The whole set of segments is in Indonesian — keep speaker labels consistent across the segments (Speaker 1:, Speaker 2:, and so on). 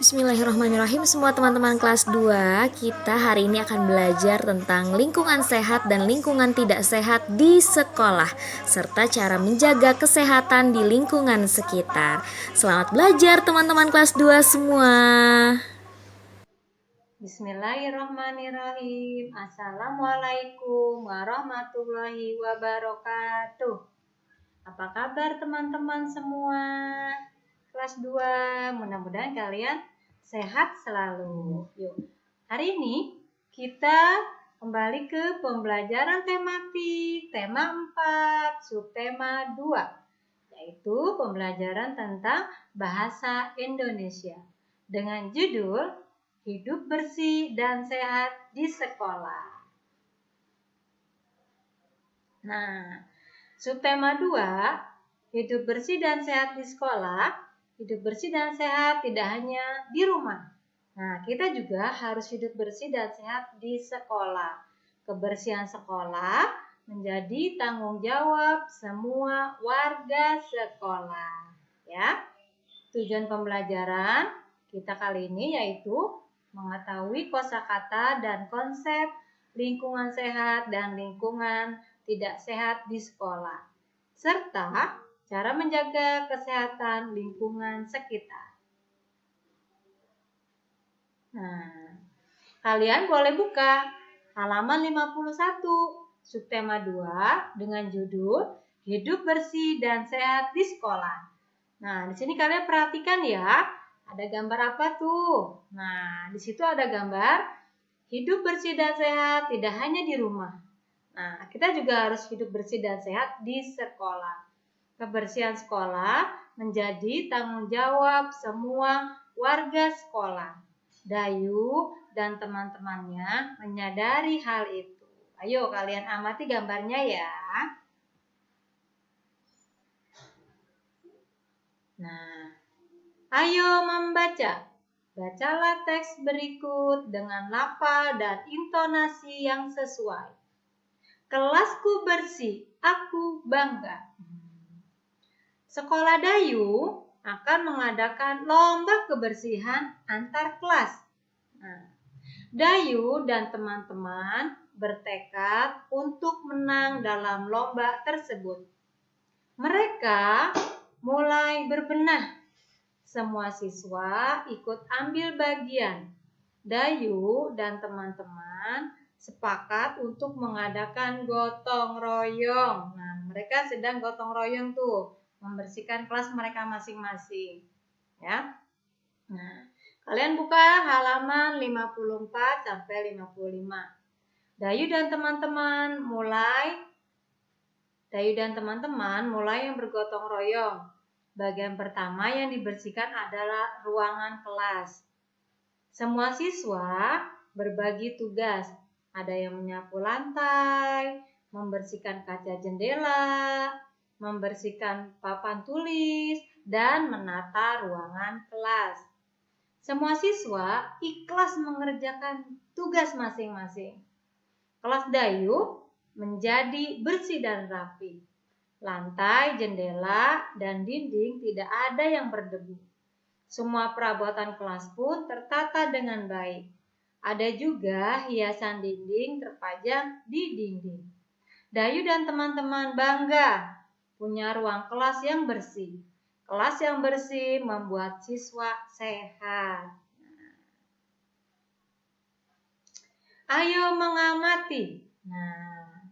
Speaker 1: Bismillahirrahmanirrahim. Semua teman-teman kelas 2, kita hari ini akan belajar tentang lingkungan sehat dan lingkungan tidak sehat di sekolah, serta cara menjaga kesehatan di lingkungan sekitar. Selamat belajar teman-teman kelas 2 semua.
Speaker 2: Bismillahirrahmanirrahim. Assalamualaikum warahmatullahi wabarakatuh. Apa kabar teman-teman semua? Kelas 2, mudah-mudahan kalian sehat selalu. Yuk, hari ini kita kembali ke pembelajaran tematik, tema 4, subtema 2, yaitu pembelajaran tentang bahasa Indonesia dengan judul Hidup Bersih dan Sehat di Sekolah. Nah, subtema 2, hidup bersih dan sehat di sekolah. Hidup bersih dan sehat tidak hanya di rumah. Nah, kita juga harus hidup bersih dan sehat di sekolah. Kebersihan sekolah menjadi tanggung jawab semua warga sekolah. Ya, tujuan pembelajaran kita kali ini yaitu mengetahui kosakata dan konsep lingkungan sehat dan lingkungan tidak sehat di sekolah, serta cara menjaga kesehatan lingkungan sekitar. Nah, kalian boleh buka halaman 51, subtema 2 dengan judul Hidup Bersih dan Sehat di Sekolah. Nah, di sini kalian perhatikan ya, ada gambar apa tuh? Nah, di situ ada gambar hidup bersih dan sehat tidak hanya di rumah. Nah, kita juga harus hidup bersih dan sehat di sekolah. Kebersihan sekolah menjadi tanggung jawab semua warga sekolah. Dayu dan teman-temannya menyadari hal itu. Ayo kalian amati gambarnya ya. Nah, ayo membaca. Bacalah teks berikut dengan lafal dan intonasi yang sesuai. Kelasku bersih, aku bangga. Sekolah Dayu akan mengadakan lomba kebersihan antar kelas. Nah, Dayu dan teman-teman bertekad untuk menang dalam lomba tersebut. Mereka mulai berbenah. Semua siswa ikut ambil bagian. Dayu dan teman-teman sepakat untuk mengadakan gotong royong. Nah, mereka sedang gotong royong tuh, membersihkan kelas mereka masing-masing. Ya. Nah, kalian buka halaman 54 sampai 55. Dayu dan teman-teman mulai yang bergotong royong. Bagian pertama yang dibersihkan adalah ruangan kelas. Semua siswa berbagi tugas. Ada yang menyapu lantai, membersihkan kaca jendela, membersihkan papan tulis, dan menata ruangan kelas. Semua siswa ikhlas mengerjakan tugas masing-masing. Kelas Dayu menjadi bersih dan rapi. Lantai, jendela, dan dinding tidak ada yang berdebu. Semua perabotan kelas pun tertata dengan baik. Ada juga hiasan dinding terpajang di dinding. Dayu dan teman-teman bangga punya ruang kelas yang bersih. Kelas yang bersih membuat siswa sehat. Ayo mengamati. Nah,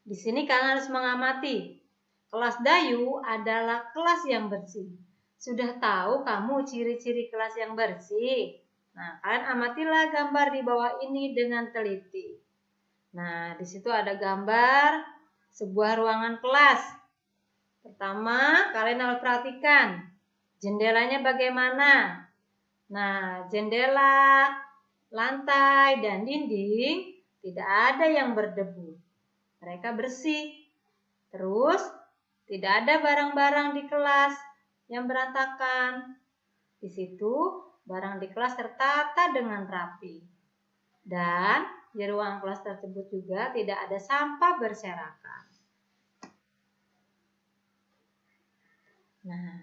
Speaker 2: di sini kalian harus mengamati. Kelas Dayu adalah kelas yang bersih. Sudah tahu kamu ciri-ciri kelas yang bersih? Nah, kalian amatilah gambar di bawah ini dengan teliti. Nah, di situ ada gambar sebuah ruangan kelas. Pertama, kalian harus perhatikan jendelanya bagaimana. Nah, jendela, lantai, dan dinding tidak ada yang berdebu. Mereka bersih. Terus, tidak ada barang-barang di kelas yang berantakan. Di situ, barang di kelas tertata dengan rapi. Dan di ruang kelas tersebut juga tidak ada sampah berserakan. Nah,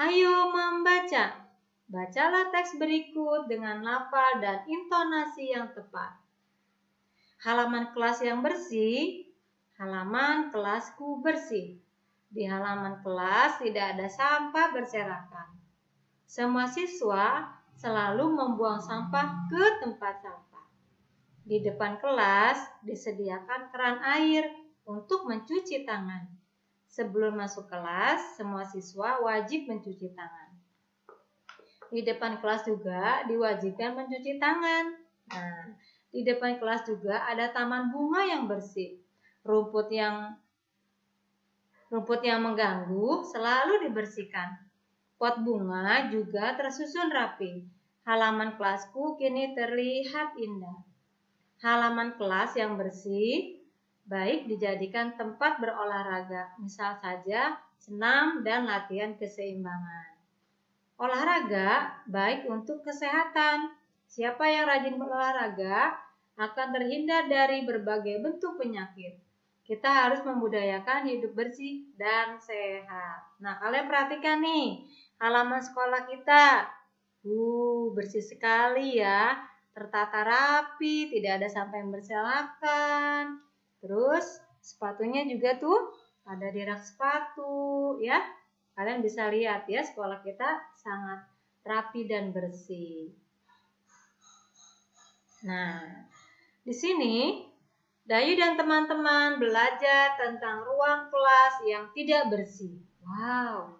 Speaker 2: ayo membaca. Bacalah teks berikut dengan lafal dan intonasi yang tepat. Halaman kelas yang bersih, halaman kelasku bersih. Di halaman kelas tidak ada sampah berserakan. Semua siswa selalu membuang sampah ke tempat sampah. Di depan kelas disediakan keran air untuk mencuci tangan. Sebelum masuk kelas, semua siswa wajib mencuci tangan. Di depan kelas juga diwajibkan mencuci tangan. Nah, di depan kelas juga ada taman bunga yang bersih. Rumput yang mengganggu selalu dibersihkan. Pot bunga juga tersusun rapi. Halaman kelasku kini terlihat indah. Halaman kelas yang bersih baik dijadikan tempat berolahraga, misal saja senam dan latihan keseimbangan. Olahraga baik untuk kesehatan. Siapa yang rajin berolahraga akan terhindar dari berbagai bentuk penyakit. Kita harus membudayakan hidup bersih dan sehat. Nah, kalian perhatikan nih, halaman sekolah kita. Bersih sekali ya. Tertata rapi, tidak ada sampah yang berserakan. Terus sepatunya juga tuh ada di rak sepatu ya. Kalian bisa lihat ya, sekolah kita sangat rapi dan bersih. Nah, di sini Dayu dan teman-teman belajar tentang ruang kelas yang tidak bersih. Wow.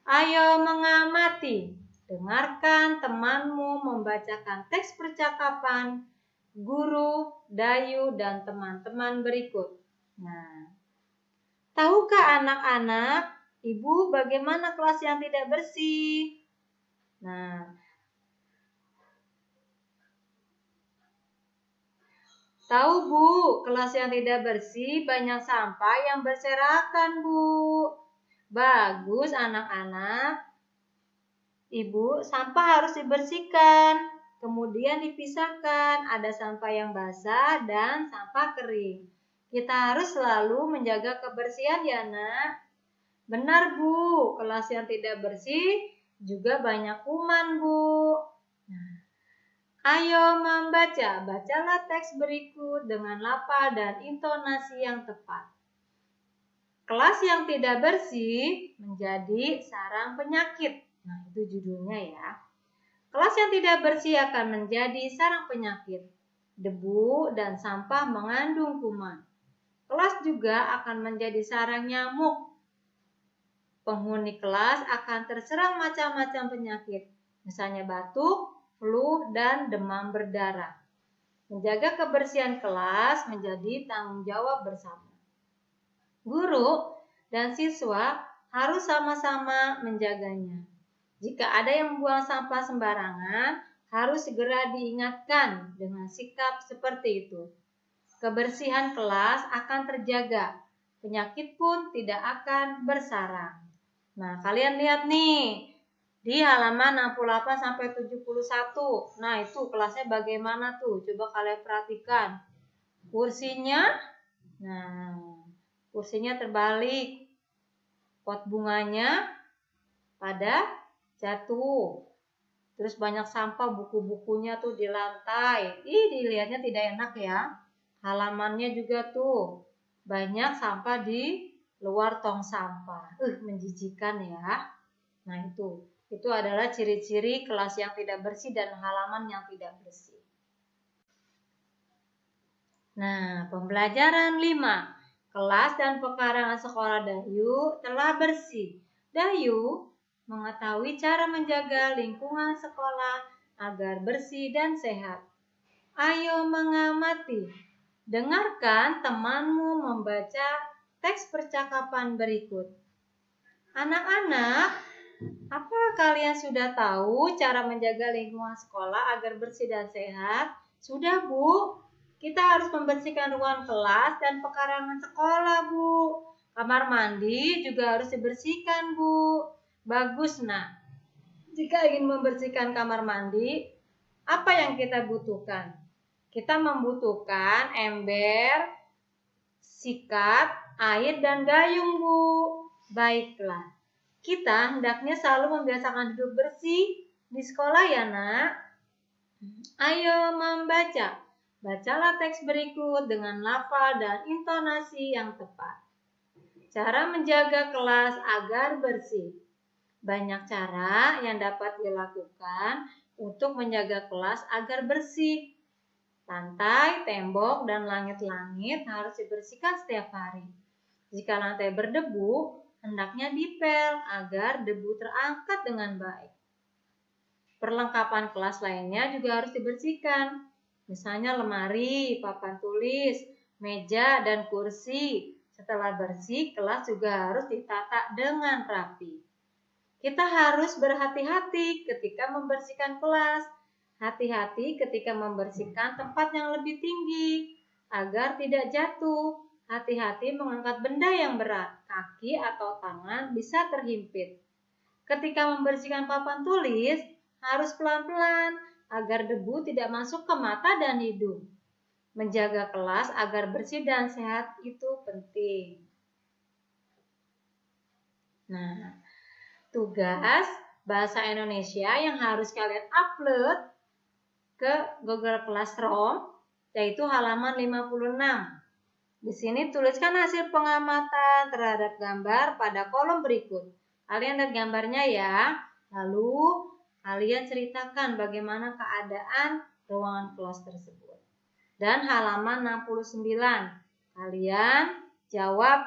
Speaker 2: Ayo mengamati. Dengarkan temanmu membacakan teks percakapan guru, Dayu, dan teman-teman berikut. Nah, tahukah anak-anak, Ibu bagaimana kelas yang tidak bersih? Nah, tahu Bu, kelas yang tidak bersih banyak sampah yang berserakan Bu. Bagus anak-anak. Ibu, sampah harus dibersihkan, kemudian dipisahkan. Ada sampah yang basah dan sampah kering. Kita harus selalu menjaga kebersihan ya nak. Benar Bu, kelas yang tidak bersih juga banyak kuman Bu. Nah, ayo membaca, bacalah teks berikut dengan lafal dan intonasi yang tepat. Kelas yang tidak bersih menjadi sarang penyakit. Nah, itu judulnya ya. Kelas yang tidak bersih akan menjadi sarang penyakit. Debu dan sampah mengandung kuman. Kelas juga akan menjadi sarang nyamuk. Penghuni kelas akan terserang macam-macam penyakit, misalnya batuk, flu, dan demam berdarah. Menjaga kebersihan kelas menjadi tanggung jawab bersama. Guru dan siswa harus sama-sama menjaganya. Jika ada yang membuang sampah sembarangan, harus segera diingatkan dengan sikap seperti itu. Kebersihan kelas akan terjaga, penyakit pun tidak akan bersarang. Nah, kalian lihat nih, di halaman 68 sampai 71. Nah, itu kelasnya bagaimana tuh? Coba kalian perhatikan. Kursinya, kursinya terbalik. Pot bunganya pada jatuh. Terus banyak sampah, buku-bukunya tuh di lantai. Dilihatnya tidak enak ya. Halamannya juga tuh banyak sampah di luar tong sampah. Menjijikan ya. Nah, itu adalah ciri-ciri kelas yang tidak bersih dan halaman yang tidak bersih. Nah, pembelajaran 5. Kelas dan pekarangan sekolah Dayu telah bersih. Dayu mengetahui cara menjaga lingkungan sekolah agar bersih dan sehat. Ayo mengamati. Dengarkan temanmu membaca teks percakapan berikut. Anak-anak, apa kalian sudah tahu cara menjaga lingkungan sekolah agar bersih dan sehat? Sudah, Bu. Kita harus membersihkan ruang kelas dan pekarangan sekolah, Bu. Kamar mandi juga harus dibersihkan, Bu. Bagus, nak. Jika ingin membersihkan kamar mandi, apa yang kita butuhkan? Kita membutuhkan ember, sikat, air, dan gayung, Bu. Baiklah, kita hendaknya selalu membiasakan hidup bersih Di sekolah ya, Nak. Ayo membaca. Bacalah teks berikut dengan lafal dan intonasi yang tepat. Cara menjaga kelas agar bersih. Banyak cara yang dapat dilakukan untuk menjaga kelas agar bersih. Lantai, tembok, dan langit-langit harus dibersihkan setiap hari. Jika lantai berdebu, hendaknya dipel agar debu terangkat dengan baik. Perlengkapan kelas lainnya juga harus dibersihkan. Misalnya lemari, papan tulis, meja, dan kursi. Setelah bersih, kelas juga harus ditata dengan rapi. Kita harus berhati-hati ketika membersihkan kelas. Hati-hati ketika membersihkan tempat yang lebih tinggi agar tidak jatuh. Hati-hati mengangkat benda yang berat, kaki atau tangan bisa terhimpit. Ketika membersihkan papan tulis, harus pelan-pelan agar debu tidak masuk ke mata dan hidung. Menjaga kelas agar bersih dan sehat itu penting. Nah, tugas bahasa Indonesia yang harus kalian upload ke Google Classroom yaitu halaman 56. Di sini tuliskan hasil pengamatan terhadap gambar pada kolom berikut. Kalian lihat gambarnya ya. Lalu kalian ceritakan bagaimana keadaan ruangan kelas tersebut. Dan halaman 69. Kalian jawab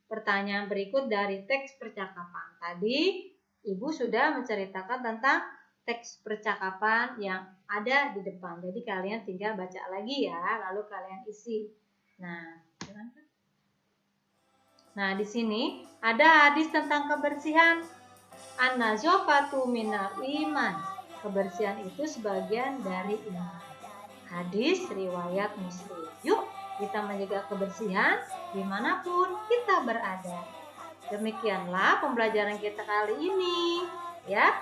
Speaker 2: pertanyaan berikut dari teks percakapan. Tadi Ibu sudah menceritakan tentang teks percakapan yang ada di depan. Jadi kalian tinggal baca lagi ya, lalu kalian isi. Nah, di sini ada hadis tentang kebersihan. An-nazafatu minal iman. Kebersihan itu sebagian dari iman. Hadis riwayat Muslim. Yuk, kita menjaga kebersihan dimanapun kita berada. Demikianlah pembelajaran kita kali ini, ya.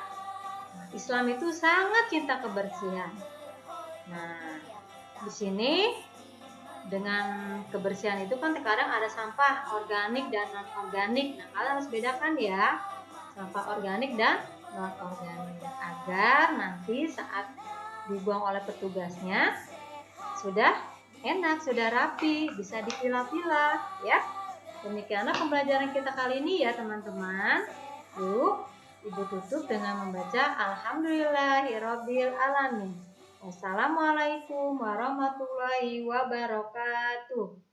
Speaker 2: Islam itu sangat cinta kebersihan. Nah, di sini dengan kebersihan itu kan terkadang ada sampah organik dan non-organik. Nah, kalian harus bedakan ya, sampah organik dan non-organik agar nanti saat dibuang oleh petugasnya sudah enak, sudah rapi, bisa dipilah-pilah ya. Demikianlah pembelajaran kita kali ini ya teman-teman. Yuk, Ibu tutup dengan membaca Alhamdulillahirabbil alamin. Wassalamualaikum warahmatullahi wabarakatuh.